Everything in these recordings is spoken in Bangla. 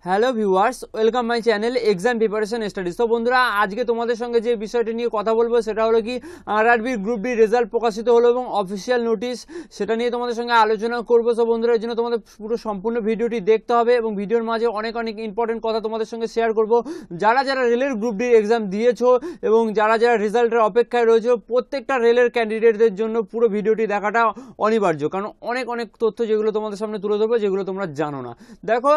Hello viewers, welcome my channel exam preparation studies. তো বন্ধুরা, আজকে তোমাদের সঙ্গে যে বিষয়টি নিয়ে কথা বলবো সেটা হলো কি আরআরবির গ্রুপ ডি রেজাল্ট প্রকাশিত হলো এবং অফিসিয়াল নোটিশ, সেটা নিয়ে তোমাদের সঙ্গে আলোচনা করবো। তো বন্ধুরা, এর জন্য তোমাদের পুরো সম্পূর্ণ ভিডিওটি দেখতে হবে এবং ভিডিওর মাঝে অনেক অনেক ইম্পর্টেন্ট কথা তোমাদের সঙ্গে শেয়ার করবো। যারা যারা রেলের গ্রুপ ডি এক্সাম দিয়েছো এবং যারা যারা রেজাল্টের অপেক্ষায় রয়েছে, প্রত্যেকটা রেলের ক্যান্ডিডেটদের জন্য পুরো ভিডিওটি দেখাটা অনিবার্য, কারণ অনেক অনেক তথ্য যেগুলো তোমাদের সামনে তুলে ধরবো যেগুলো তোমরা জানো না। দেখো,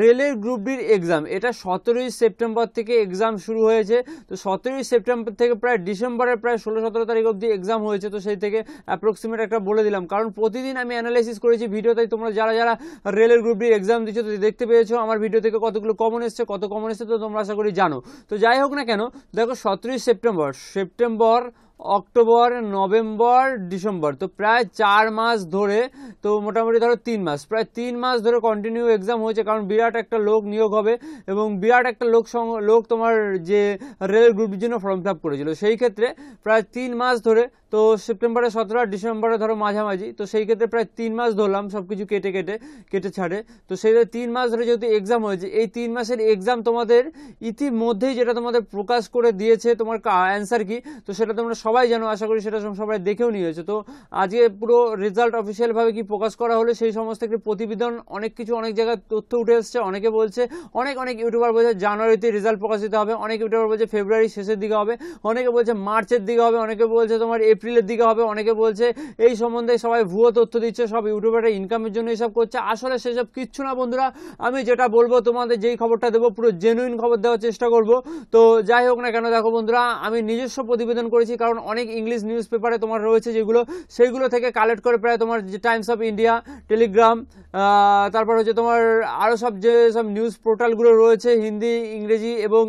রেলের গ্রুপ ডির এক্সাম এটা 17ই সেপ্টেম্বর থেকে এক্সাম শুরু হয়েছে। তো 17ই সেপ্টেম্বর থেকে প্রায় ডিসেম্বরের প্রায় 16-17 তারিখ অবধি এক্সাম হয়েছে। তো সেই থেকে অ্যাপ্রক্সিমেট একটা বলে দিলাম, কারণ প্রতিদিন আমি অ্যানালাইসিস করেছি ভিডিও, তাই তোমরা যারা যারা রেলের গ্রুপ ডির এক্সাম দিচ্ছ তো দেখতে পেয়েছো আমার ভিডিও থেকে কতগুলো কমন এসছে, কত কমন এসছে তো তোমরা আশা করি জানো। তো যাই হোক না কেন, দেখো 17ই সেপ্টেম্বর, অক্টোবর, নভেম্বর, ডিসেম্বর, তো প্রায় 4 মাস ধরে, তো মোটামুটি ধরো 3 মাস, প্রায় 3 মাস ধরে কন্টিনিউ এক্সাম হয়েছে। কারণ বিরাট একটা লোক নিয়োগ হবে এবং বিরাট একটা লোক তোমার যে রেলের গ্রুপের জন্য ফর্ম ফিল আপ করেছিল, সেই ক্ষেত্রে প্রায় 3 মাস ধরে, তো সেপ্টেম্বরে 17 আর ডিসেম্বরে ধরো মাঝামাঝি, তো সেই ক্ষেত্রে প্রায় 3 মাস ধরলাম সব কিছু কেটে ছাড়ে। তো সেই 3 মাস ধরে যেহেতু এক্সাম হয়েছে, এই 3 মাসের এক্সাম তোমাদের ইতিমধ্যেই যেটা তোমাদের প্রকাশ করে দিয়েছে তোমার অ্যান্সার কি, তো সেটা তোমরা সবাই জানো, আশা করি সেটা সবাই দেখেও নিয়েছে। তো আজকে পুরো রেজাল্ট অফিসিয়ালভাবে কি প্রকাশ করা হলো সেই সমস্ত একটি প্রতিবেদন, অনেক কিছু অনেক জায়গায় তথ্য উঠে এসছে। অনেকে বলছে, অনেক ইউটিউবার বলছে জানুয়ারিতে রেজাল্ট প্রকাশিত হবে, অনেক ইউটিউবার বলছে ফেব্রুয়ারি শেষের দিকে হবে, অনেকে বলছে মার্চের দিকে হবে, অনেকে বলছে তোমার এপ্রিলের দিকে হবে, অনেকে বলছে এই সম্বন্ধে সবাই ভুয়ো তথ্য দিচ্ছে, সব ইউটিউবাররা ইনকামের জন্য এসব করছে। আসলে সেসব কিচ্ছু না বন্ধুরা, আমি যেটা বলবো তোমাদের যেই খবরটা দেবো পুরো জেনুইন খবর দেওয়ার চেষ্টা করবো। তো যাই হোক না কেন, দেখো বন্ধুরা, আমি নিজস্ব প্রতিবেদন করেছি, কারণ অনেক ইংলিশ নিউজ পেপারে তোমার রয়েছে যেগুলো, সেইগুলো থেকে কালেক্ট করে প্রায় তোমার যে টাইমস অফ ইন্ডিয়া, টেলিগ্রাম, তারপর হচ্ছে তোমার আরও সব নিউজ পোর্টালগুলো রয়েছে হিন্দি, ইংরেজি এবং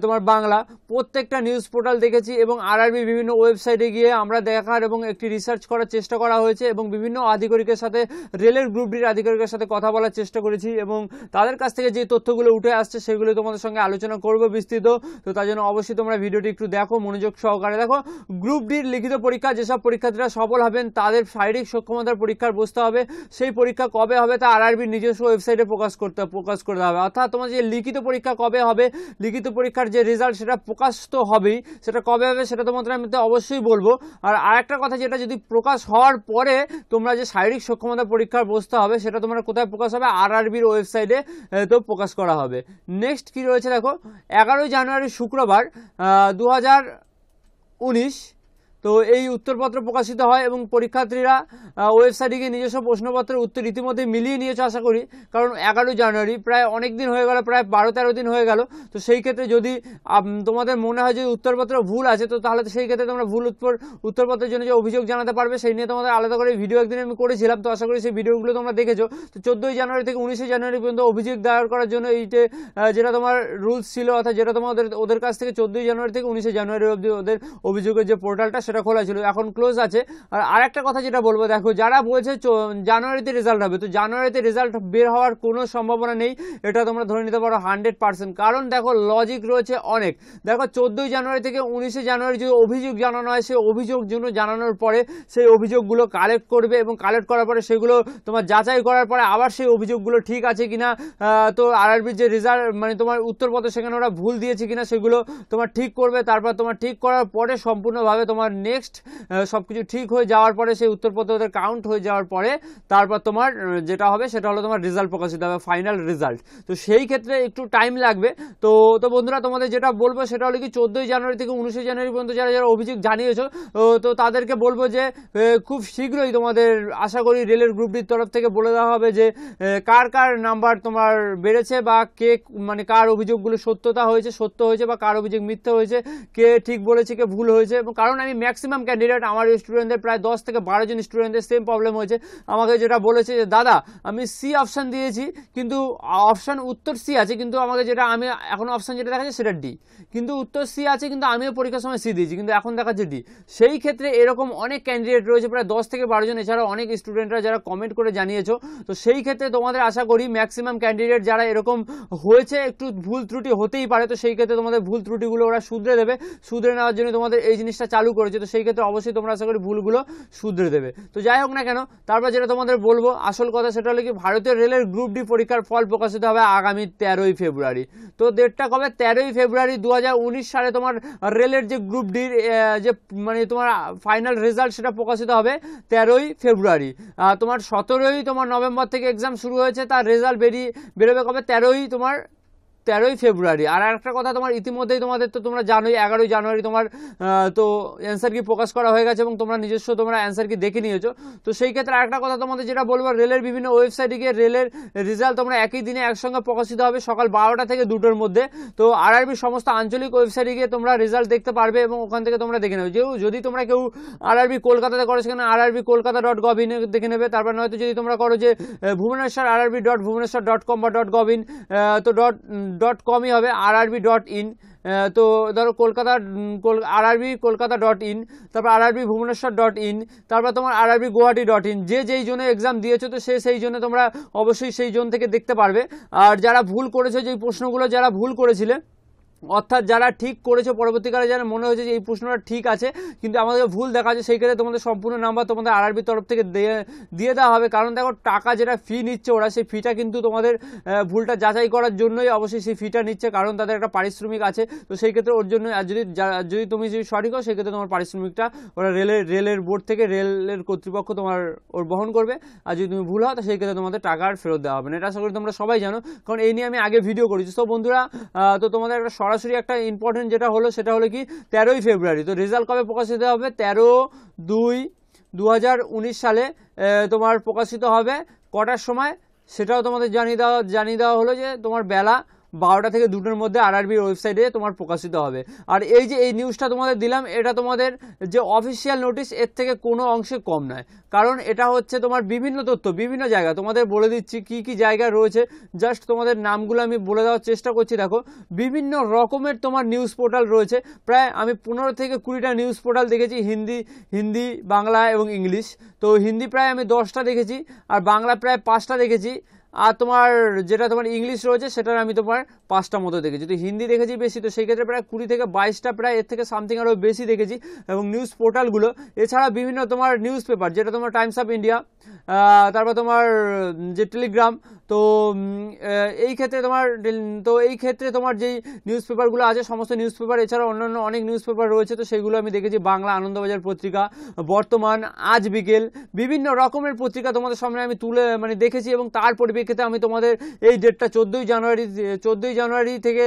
তোমার বাংলা, প্রত্যেকটা নিউজ পোর্টাল দেখেছি এবং আরআরবি বিভিন্ন ওয়েবসাইটে গিয়ে আমরা দেখার এবং একটি রিসার্চ করার চেষ্টা করা হয়েছে এবং বিভিন্ন আধিকারিকের সাথে, রেলের গ্রুপ ডির আধিকারিকের সাথে কথা বলার চেষ্টা করেছি এবং তাদের কাছ থেকে যে তথ্যগুলো উঠে আসছে সেগুলো তোমাদের সঙ্গে আলোচনা করবো বিস্তৃত। তো তার জন্য অবশ্যই তোমরা ভিডিওটি একটু দেখো মনোযোগ সহকারে। দেখো, গ্রুপ ডির লিখিত পরীক্ষা, যেসব পরীক্ষার্থীরা সফল হবেন তাদের শারীরিক সক্ষমতার পরীক্ষার বসতে হবে। সেই পরীক্ষা কবে হবে তা আরআরবির নিজস্ব ওয়েবসাইটে প্রকাশ করতে হবে। অর্থাৎ তোমার যে লিখিত পরীক্ষা কবে হবে, লিখিত পরীক্ষার যে রেজাল্ট সেটা প্রকাশ তো হবেই, সেটা কবে হবে সেটা তোমাদের আমি অবশ্যই বলবো। আর আরেকটা কথা, যেটা যদি প্রকাশ হওয়ার পরে তোমরা যে শারীরিক সক্ষমতা পরীক্ষার বসতে হবে সেটা তোমরা কোথায় প্রকাশ হবে, আরআরবির ওয়েবসাইটে তো প্রকাশ করা হবে। নেক্সট কি রয়েছে দেখো, 11ই জানুয়ারি শুক্রবার 2019, তো এই উত্তরপত্র প্রকাশিত হয় এবং পরীক্ষার্থীরা ওয়েবসাইটে গিয়ে নিজস্ব প্রশ্নপত্রের উত্তর ইতিমধ্যে মিলিয়ে নিয়েছে আশা করি, কারণ 11 জানুয়ারি প্রায় অনেক দিন হয়ে গেল, প্রায় 12-13 দিন হয়ে গেল। তো সেই ক্ষেত্রে যদি তোমাদের মনে হয় যে উত্তরপত্র ভুল আছে, তো তাহলে সেই ক্ষেত্রে তোমরা ভুল উত্তরপত্রের জন্য যে অভিযোগ জানাতে পারবে, সেই নিয়ে তোমাদের আলাদা করে ভিডিও একদিন আমি করেছিলাম, তো আশা করি সেই ভিডিওগুলো তোমরা দেখেছো। তো 14ই জানুয়ারি থেকে 19শে জানুয়ারি পর্যন্ত অভিযোগ দায়ের করার জন্য এইটা যেটা তোমার রুলস ছিল, অর্থাৎ যেটা তোমাদের ওদের কাছ থেকে 14ই জানুয়ারি থেকে 19শে জানুয়ারি অবধি ওদের অভিযোগের যে পোর্টালটা সেটা খোলা ছিল, এখন ক্লোজ আছে। আর আরেকটা কথা যেটা বলবো, দেখো যারা বলছে জানুয়ারিতে রেজাল্ট হবে, তো জানুয়ারিতে রেজাল্ট বের হওয়ার কোনো সম্ভাবনা নেই, এটা তোমরা ধরে নিতে পারো 100%। কারণ দেখো লজিক রয়েছে অনেক। দেখো 14ই জানুয়ারি থেকে 19শে জানুয়ারি যে অভিযোগ জানানো হয়, সেই অভিযোগ জন্য জানানোর পরে সেই অভিযোগগুলো কালেক্ট করবে এবং কালেক্ট করার পরে সেগুলো তোমার যাচাই করার পরে আবার সেই অভিযোগগুলো ঠিক আছে কিনা, তো আরআরবির যে রেজাল্ট মানে তোমার উত্তরপত্র সেখানে ওরা ভুল দিয়েছে কিনা সেগুলো তোমার ঠিক করবে। তারপর তোমার ঠিক করার পরে সম্পূর্ণভাবে তোমার নেক্সট সবকিছু ঠিক হয়ে যাওয়ার পরে, সেই উত্তরপত্র ওদের কাউন্ট হয়ে যাওয়ার পরে তারপর তোমার যেটা হবে সেটা হলো তোমার রেজাল্ট প্রকাশিত হবে, ফাইনাল রেজাল্ট। তো সেই ক্ষেত্রে একটু টাইম লাগবে। তো বন্ধুরা, তোমাদের যেটা বলবো সেটা হলো কি 14ই জানুয়ারি থেকে 19শে জানুয়ারি পর্যন্ত যারা যারা অভিযোগ জানিয়েছো, তো তাদেরকে বলবো যে খুব শীঘ্রই তোমাদের আশা করি রেলের গ্রুপ ডির তরফ থেকে বলে দেওয়া হবে যে কার কার নাম্বার তোমার বেড়েছে বা কে মানে কার অভিযোগগুলো সত্য হয়েছে বা কার অভিযোগ মিথ্যা হয়েছে, কে ঠিক বলেছে কে ভুল হয়েছে। এবং কারণ আমি ম্যাক্সিমাম ক্যান্ডিডেট, আমার স্টুডেন্টদের প্রায় 10 থেকে 12 জন স্টুডেন্টদের সেম প্রবলেম হয়েছে। আমাকে যেটা বলেছে যে দাদা আমি সি অপশান দিয়েছি, কিন্তু অপশান উত্তর সি আছে, কিন্তু আমাকে যেটা আমি এখন অপশান যেটা দেখাচ্ছে সেটা ডি, কিন্তু উত্তর সি আছে, কিন্তু আমিও পরীক্ষার সময় সি দিয়েছি কিন্তু এখন দেখাচ্ছে ডি। সেই ক্ষেত্রে এরকম অনেক ক্যান্ডিডেট রয়েছে, প্রায় 10 থেকে 12 জন, এছাড়াও অনেক স্টুডেন্টরা যারা কমেন্ট করে জানিয়েছো। তো সেই ক্ষেত্রে তোমাদের আশা করি ম্যাক্সিমাম ক্যান্ডিডেট যারা এরকম হয়েছে, একটু ভুল ত্রুটি হতেই পারে, তো সেই ক্ষেত্রে তোমাদের ভুল ত্রুটিগুলো ওরা শুধরে দেবে। শুধরে নেওয়ার জন্য তোমাদের এই জিনিসটা চালু করেছে। তো সেই ক্ষেত্রে অবশ্যই তোমরা আশা করি ভুলগুলো শুধরে দেবে। তো যাই হোক না কেন, তারপর যেটা তোমাদের বলবো আসল কথা সেটা হলো কি, ভারতীয় রেলের গ্রুপ ডি পরীক্ষার ফল প্রকাশিত হবে আগামী 13ই ফেব্রুয়ারি। তো ডেটটা কবে? 13ই ফেব্রুয়ারি 2019 সালে তোমার রেলের যে গ্রুপ ডির যে মানে তোমার ফাইনাল রেজাল্ট সেটা প্রকাশিত হবে 13ই ফেব্রুয়ারি। তোমার 17ই তোমার নভেম্বর থেকে এক্সাম শুরু হয়েছে, তার রেজাল্ট বেরোবে কবে? 13ই ফেব্রুয়ারি। আর একটা কথা, তোমার ইতিমধ্যেই তোমাদের তো তোমরা জানোই 11ই জানুয়ারি তোমার তো অ্যান্সার কি প্রকাশ করা হয়ে গেছে এবং তোমরা নিজস্ব তোমরা অ্যান্সার কি দেখে নিয়েছো। তো সেই ক্ষেত্রে আরেকটা কথা তোমাদের যেটা বলবো, রেলের বিভিন্ন ওয়েবসাইটে গিয়ে রেলের রেজাল্ট তোমরা একই দিনে একসঙ্গে প্রকাশিত হবে সকাল 12টা থেকে 2টোর মধ্যে। তো আরআরবির সমস্ত আঞ্চলিক ওয়েবসাইটে গিয়ে তোমরা রেজাল্ট দেখতে পারবে এবং ওখান থেকে তোমরা দেখে নেবে। যদি তোমরা কেউ আরআরবি কলকাতাতে করো সেখানে arrbkolkata.gov.in দেখে নেবে। তারপর নয়তো যদি তোমরা করো যে ভুবনেশ্বর arrb.bhubaneswar.com বা .gov.in তো .com-ই হবে, arrb.in। তো ধরো কলকাতা arrbkolkata.in, তারপর arrb bhubaneswar.in, তারপর তোমার arrb guwahati.in। যেই জোনে এক্সাম দিয়েছো তো সেই জোনে তোমরা অবশ্যই সেই জোন থেকে দেখতে পারবে। আর যারা ভুল করেছে, যেই প্রশ্নগুলো যারা ভুল করেছিলে, অর্থাৎ যারা ঠিক করেছে পরবর্তীকালে যারা মনে হয়েছে যে এই প্রশ্নটা ঠিক আছে কিন্তু আমাদের ভুল দেখা যায়, সেই ক্ষেত্রে তোমাদের সম্পূর্ণ নাম্বার তোমাদের আরআরবির তরফ থেকে দিয়ে দেওয়া হবে। কারণ দেখো, টাকা যেটা ফি নিচ্ছে ওরা, সেই ফিটা কিন্তু তোমাদের ভুলটা যাচাই করার জন্যই অবশ্যই সেই ফিটা নিচ্ছে, কারণ তাদের একটা পারিশ্রমিক আছে। তো সেই ক্ষেত্রে ওর জন্য, আর যদি তুমি সঠিক হও সেই ক্ষেত্রে তোমার পারিশ্রমিকটা ওরা রেলের বোর্ড থেকে, রেলের কর্তৃপক্ষ তোমার ওর বহন করবে। আর যদি তুমি ভুল হও তো সেই ক্ষেত্রে তোমাদের টাকার ফেরত দেওয়া হবে না। এটা আশা করি তোমরা সবাই জানো, কারণ এই নিয়ে আমি আগে ভিডিও করেছি। তো বন্ধুরা, তো তোমাদের একটা সরাসরি একটা ইম্পর্টেন্ট যেটা হলো সেটা হলো কি 13ই ফেব্রুয়ারি। তো রেজাল্ট কবে প্রকাশিত হবে? 13/2/2019 সালে তোমার প্রকাশিত হবে। কটার সময় সেটাও তোমাদের জানিয়ে দেওয়া হলো যে তোমার বেলা 12টা থেকে 2টোর মধ্যে আরআরবির ওয়েবসাইটে তোমার প্রকাশিত হবে। আর এই যে এই নিউজটা তোমাদের দিলাম, এটা তোমাদের যে অফিসিয়াল নোটিশ এর থেকে কোনো অংশে কম নয়, কারণ এটা হচ্ছে তোমার বিভিন্ন তথ্য বিভিন্ন জায়গা তোমাদের বলে দিচ্ছি কি কি জায়গায় রয়েছে। জাস্ট তোমাদের নামগুলো আমি বলে দেওয়ার চেষ্টা করছি। দেখো, বিভিন্ন রকমের তোমার নিউজ পোর্টাল রয়েছে, প্রায় আমি 15 থেকে 20টা নিউজ পোর্টাল দেখেছি, হিন্দি বাংলা এবং ইংলিশ। তো হিন্দি প্রায় আমি 10টা দেখেছি, আর বাংলা প্রায় 5টা দেখেছি, আর তোমার যেটা তোমার ইংলিশ রয়েছে সেটার আমি তোমার 5টা মতো দেখেছি। তো হিন্দি দেখেছি বেশি, তো সেই ক্ষেত্রে প্রায় 20 থেকে 22টা, প্রায় এর থেকে সামথিং আরও বেশি দেখেছি। এবং নিউজ পোর্টালগুলো এছাড়া বিভিন্ন তোমার নিউজ পেপার, যেটা তোমার টাইমস অফ ইন্ডিয়া, তারপর তোমার যে টেলিগ্রাম, তো এই ক্ষেত্রে তোমার যেই নিউজ পেপারগুলো আছে সমস্ত নিউজ পেপার, এছাড়া অন্যান্য অনেক নিউজ পেপার রয়েছে, তো সেইগুলো আমি দেখেছি। বাংলা আনন্দবাজার পত্রিকা, বর্তমান, আজ বিকেল, বিভিন্ন রকমের পত্রিকা তোমাদের সামনে আমি দেখেছি। এবং তার পরিপ্রেক্ষিতে আমি তোমাদের এই ডেটটা 14ই জানুয়ারি থেকে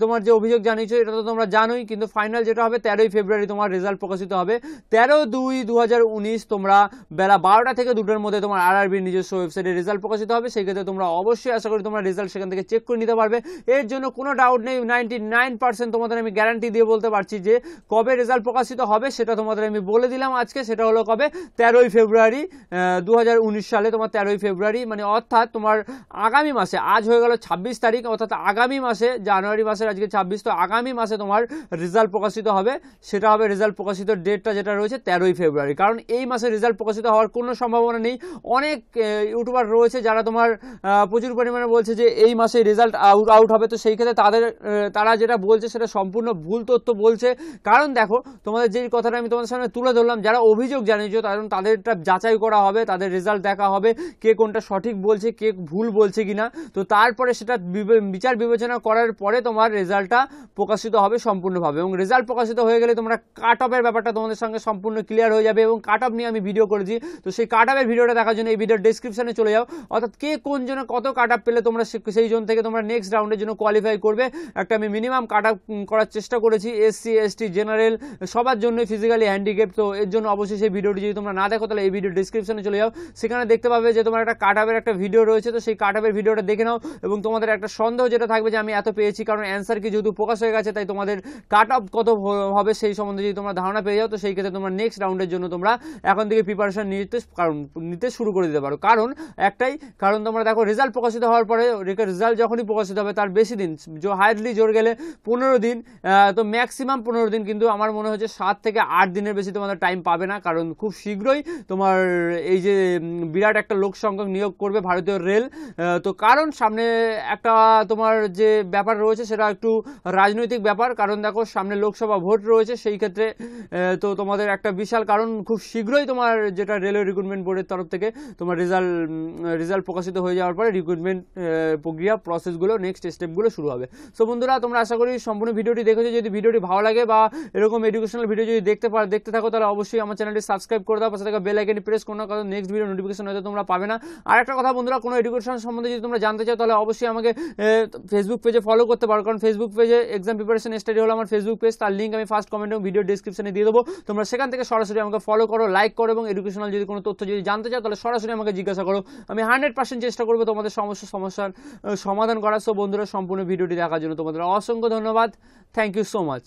তোমার যে অভিযোগ জানিয়েছো এটা তো তোমরা জানোই, কিন্তু ফাইনাল যেটা হবে 13ই ফেব্রুয়ারি তোমার রেজাল্ট প্রকাশিত হবে। 13/2/2019 তোমরা বেলা 12টা থেকে 2টোর মধ্যে তোমার আরআরবির নিজস্ব ওয়েবসাইটে রেজাল্ট প্রকাশিত হবে। সেই ক্ষেত্রে তোমরা অবশ্যই আশা করি তোমরা রেজাল্ট সেখান থেকে চেক করে নিতে পারবে। এর জন্য কোনো ডাউট নেই, 99% তোমাদের আমি গ্যারান্টি দিয়ে বলতে পারছি যে কবে রেজাল্ট প্রকাশিত হবে সেটা তোমাদের আমি বলে দিলাম আজকে। সেটা হলো কবে? 13ই ফেব্রুয়ারি 2019 সালে তোমার 13ই ফেব্রুয়ারি, মানে অর্থাৎ তোমার আগামী মাসে, আজ হয়ে গেল 26 তারিখ, অর্থাৎ আগামী মাসে, জানুয়ারি মাসের আজকে 26, তো আগামী মাসে তোমার রেজাল্ট প্রকাশিত হবে। সেটা হবে রেজাল্ট প্রকাশিত ডেটটা যেটা রয়েছে 13ই ফেব্রুয়ারি, কারণ এই মাসে রেজাল্ট প্রকাশিত হওয়ার কোনো সম্ভাবনা নেই। অনেক ইউটিউবার রয়েছে যারা তোমার প্রচুর পরিমাণে বলছে যে এই মাসে রেজাল্ট আউট হবে। তো সেই ক্ষেত্রে তারা যেটা বলছে সেটা সম্পূর্ণ ভুল তথ্য বলছে। কারণ দেখো, তোমাদের যেই কথাটা আমি তোমাদের সামনে তুলে ধরলাম, যারা অভিযোগ জানিয়েছো তাদেরটা যাচাই করা হবে, তাদের রেজাল্ট দেখা হবে, কে কোনটা সঠিক বলছে, কে ভুল বলছে কিনা। তো তারপরে সেটা বিচার বিবেচনা করার পরে তোমার রেজাল্টটা প্রকাশিত হবে সম্পূর্ণভাবে। এবং রেজাল্ট প্রকাশিত হয়ে গেলে তোমরা কাট অফের ব্যাপারটা তোমাদের সঙ্গে সম্পূর্ণ ক্লিয়ার হয়ে যাবে। এবং কাট অফ নিয়ে আমি ভিডিও করেছি, তো সেই কাট অফের ভিডিওটা দেখার জন্য এই ভিডিওর ডেসক্রিপশনে চলে যাও। অর্থাৎ কে কোন জন্য কত কাট অফ পেলে তোমরা সেই জোন থেকে তোমরা নেক্সট রাউন্ডের জন্য কোয়ালিফাই করবে, একটা আমি মিনিমাম কাট অফ করার চেষ্টা করেছি। এসসি, এসটি, জেনারেল সবার জন্য, ফিজিক্যালি হ্যান্ডিক্যাপ। তো এর জন্য অবশ্যই সেই ভিডিওটি যদি তোমরা না দেখো তাহলে এই ভিডিও ডেসক্রিপশনে চলে যাও, সেখানে দেখতে পাবে যে তোমার একটা কাট অফের একটা ভিডিও রয়েছে। তো সেই কাট অফের ভিডিওটা দেখে নাও। এবং তোমাদের একটা সন্দেহ যেটা থাকবে যে আমি এত পেয়েছি, কারণ অ্যান্সার কি যেহেতু প্রকাশ হয়ে গেছে তাই তোমাদের কাট অফ কত হবে সেই সম্বন্ধে যদি তোমরা ধারণা পেয়ে যাও, তো সেই ক্ষেত্রে তোমরা নেক্সট রাউন্ডের জন্য তোমরা এখন থেকে প্রিপারেশন নিতে শুরু করে দিতে পারো। কারণ একটাই, কারণ তোমরা দেখো রেজাল্ট প্রকাশিত হওয়ার পরে থেকে রেজাল্ট যখনই প্রকাশিত হবে তার বেশি দিন, হাইলি জোর গেলে 15 দিন, তো ম্যাক্সিমাম 15 দিন, কিন্তু আমার মনে হচ্ছে 7 থেকে 8 দিনের বেশি তোমাদের টাইম পাবে না, কারণ খুব শীঘ্রই তোমার এই যে বিরাট একটা লোক সংখ্যক নিয়োগ করবে ভারতীয় রেল। তো কারণ সামনে একটা তোমার যে ব্যাপার রয়েছে সেটা একটু রাজনৈতিক ব্যাপার, কারণ দেখো সামনে লোকসভা ভোট রয়েছে, সেই ক্ষেত্রে তো তোমাদের একটা বিশাল কারণ খুব শীঘ্রই তোমার যেটা রেলওয়ে রিক্রুটমেন্ট বোর্ডের তরফ থেকে তোমার রেজাল্ট প্রকাশিত হয়ে যাওয়ার পরে রিক্রুটমেন্ট প্রক্রিয়া প্রসেসগুলো নেক্সট স্টেপগুলো শুরু হবে। সো বন্ধুরা, তোমরা আশা করি সম্পূর্ণ ভিডিওটি দেখেছো। যদি ভিডিওটি ভালো লাগে বা এরকম এডুকেশনাল ভিডিও যদি দেখতে থাকো তাহলে অবশ্যই আমার চ্যানেলটি সাবস্ক্রাইব করে দাও, পাশে থাকা বেল আইকনটি প্রেস করো না, কারণ নেক্সট ভিডিও নোটিফিকেশন হয়তো তোমরা পাবে না। আর একটা কথা বন্ধুরা, কোনো এডুকেশন সম্বন্ধে যদি তোমরা জানতে চাও তাহলে অবশ্যই আমাকে ফেসবুক পেজে ফলো করতে পারো, কারণ ফেসবুক পেজে এক্সাম প্রিপারেশন স্টাডি হলো আমার ফেসবুক পেজ, তার লিঙ্ক আমি ফার্স্ট কমেন্ট এবং ভিডিও ডিসক্রিপশনে দিয়ে দেবো। তোমরা সেখান থেকে সরাসরি আমাকে ফলো করো, লাইক করো, এবং এডুকেশনাল যদি কোনো তথ্য যদি জানতে চাও তাহলে সরাসরি আমাকে জিজ্ঞাসা করো। আমি 100% চেষ্টা করবো তোমাদের সমস্যার সমাধান করার। সো বন্ধুরা, সম্পূর্ণ ভিডিওটি দেখার জন্য তোমাদের অসংখ্য ধন্যবাদ। Thank you so much.